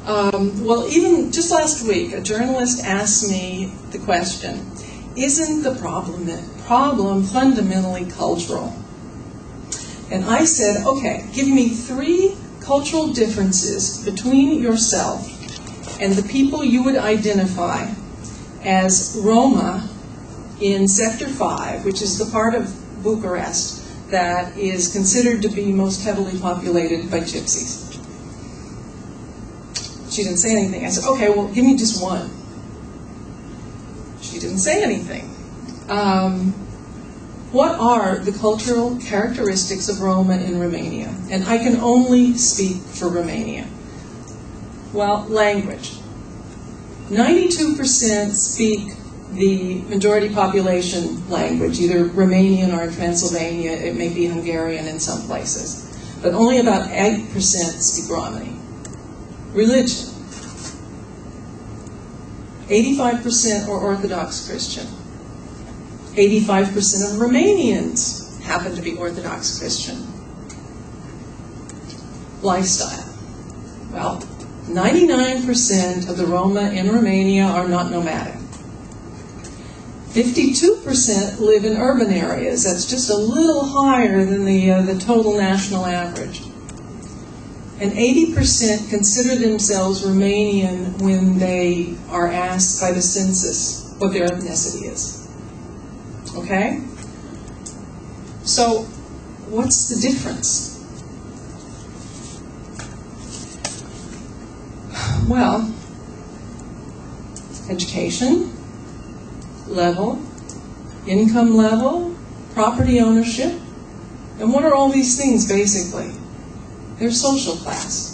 Well, even just last week, a journalist asked me the question, isn't the problem fundamentally cultural? And I said, okay, give me 3 cultural differences between yourself and the people you would identify as Roma in Sector 5, which is the part of Bucharest that is considered to be most heavily populated by gypsies. She didn't say anything. I said, okay, well, give me just one. She didn't say anything. What are the cultural characteristics of Roma in Romania? And I can only speak for Romania. Well, language. 92% speak the majority population language, either Romanian or in Transylvania, it may be Hungarian in some places. But only about 8% speak Romani. Religion. 85% are Orthodox Christian. 85% of Romanians happen to be Orthodox Christian. Lifestyle. Well, 99% of the Roma in Romania are not nomadic. 52% live in urban areas. That's just a little higher than the total national average. And 80% consider themselves Romanian when they are asked by the census what their ethnicity is. Okay? So, what's the difference? Well, education level, income level, property ownership, and what are all these things basically? They're social class.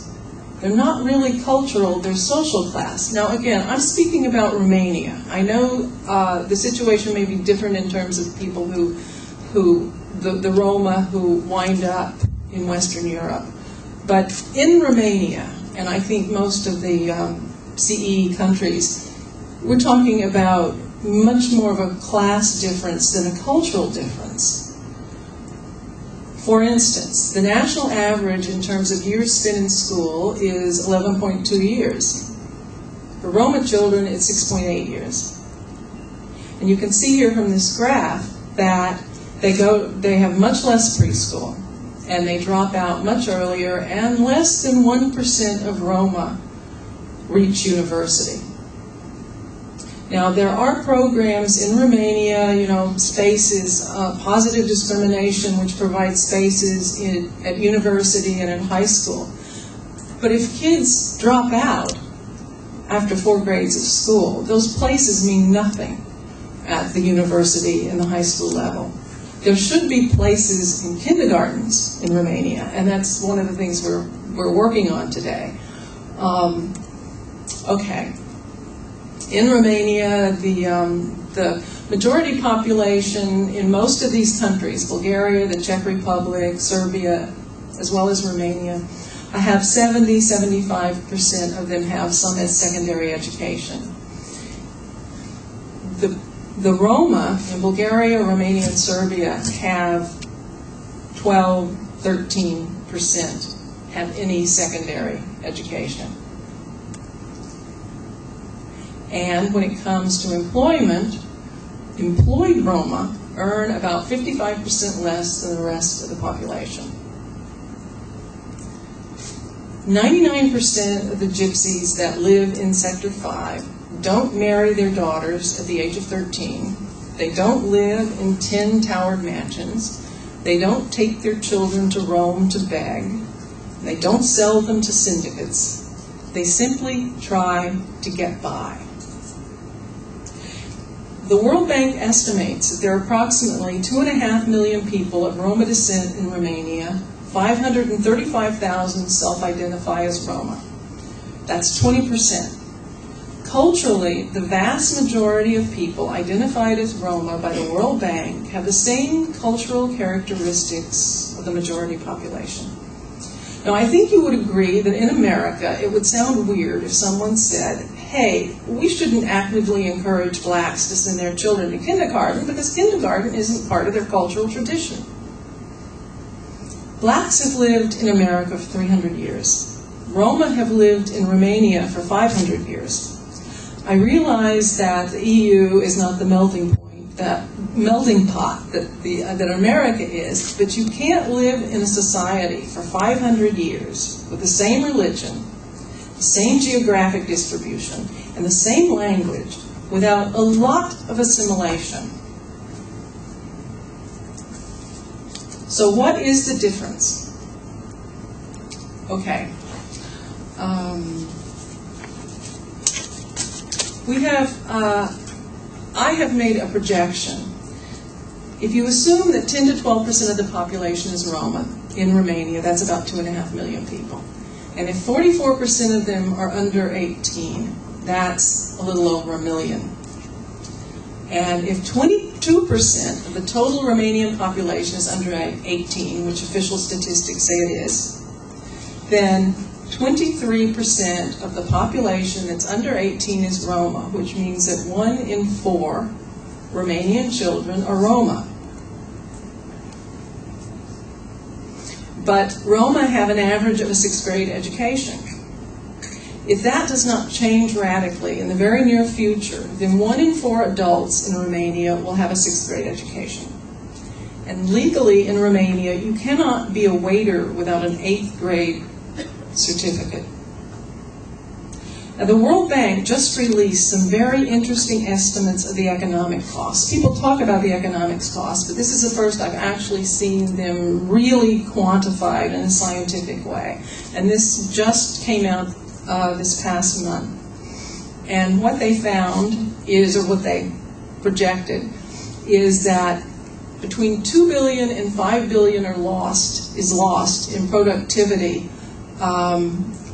They're not really cultural, they're social class. Now again, I'm speaking about Romania. I know the situation may be different in terms of people the Roma who wind up in Western Europe. But in Romania, and I think most of the CE countries, we're talking about much more of a class difference than a cultural difference. For instance, the national average in terms of years spent in school is 11.2 years. For Roma children, it's 6.8 years. And you can see here from this graph that they have much less preschool, and they drop out much earlier, and less than 1% of Roma reach university. Now, there are programs in Romania, spaces, positive discrimination, which provides spaces at university and in high school. But if kids drop out after 4 grades of school, those places mean nothing at the university and the high school level. There should be places in kindergartens in Romania, and that's one of the things we're working on today. Okay. In Romania, the majority population in most of these countries, Bulgaria, the Czech Republic, Serbia, as well as Romania, have 70–75% of them have some secondary education. The Roma in Bulgaria, Romania, and Serbia have 12–13% have any secondary education. And when it comes to employment, employed Roma earn about 55% less than the rest of the population. 99% of the gypsies that live in Sector 5 don't marry their daughters at the age of 13. They don't live in 10-towered mansions. They don't take their children to Rome to beg. They don't sell them to syndicates. They simply try to get by. The World Bank estimates that there are approximately 2.5 million people of Roma descent in Romania. 535,000 self-identify as Roma. That's 20%. Culturally, the vast majority of people identified as Roma by the World Bank have the same cultural characteristics of the majority population. Now, I think you would agree that in America, it would sound weird if someone said, hey, we shouldn't actively encourage blacks to send their children to kindergarten because kindergarten isn't part of their cultural tradition. Blacks have lived in America for 300 years. Roma have lived in Romania for 500 years. I realize that the EU is not the melting point, that melting pot that America is, but you can't live in a society for 500 years with the same religion, the same geographic distribution, and the same language without a lot of assimilation. So what is the difference? Okay. I have made a projection. If you assume that 10 to 12% of the population is Roma in Romania, that's about 2.5 million people. And if 44% of them are under 18, that's a little over 1 million. And if 22% of the total Romanian population is under 18, which official statistics say it is, then 23% of the population that's under 18 is Roma, which means that 1 in 4 Romanian children are Roma. But Roma have an average of a 6th grade education. If that does not change radically in the very near future, then 1 in 4 adults in Romania will have a 6th grade education. And legally in Romania, you cannot be a waiter without an 8th grade certificate. Now, the World Bank just released some very interesting estimates of the economic costs. People talk about the economics costs, but this is the first I've actually seen them really quantified in a scientific way. And this just came out this past month. And what they found is, or what they projected, is that between 2 billion and 5 billion is lost in productivity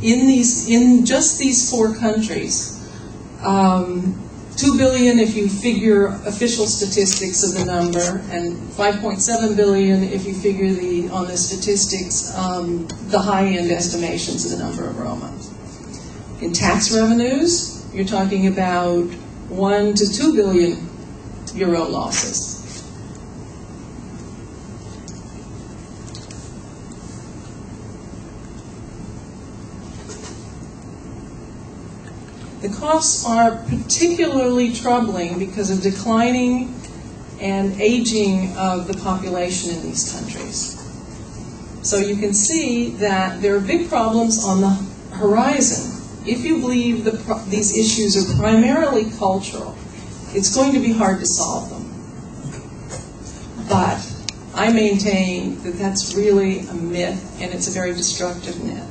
in just these 4 countries. 2 billion if you figure official statistics of the number, and 5.7 billion if you figure on the statistics, the high-end estimations of the number of Roma. In tax revenues, you're talking about 1 to 2 billion euro losses. The costs are particularly troubling because of declining and aging of the population in these countries. So you can see that there are big problems on the horizon. If you believe these issues are primarily cultural, it's going to be hard to solve them. But I maintain that that's really a myth, and it's a very destructive myth.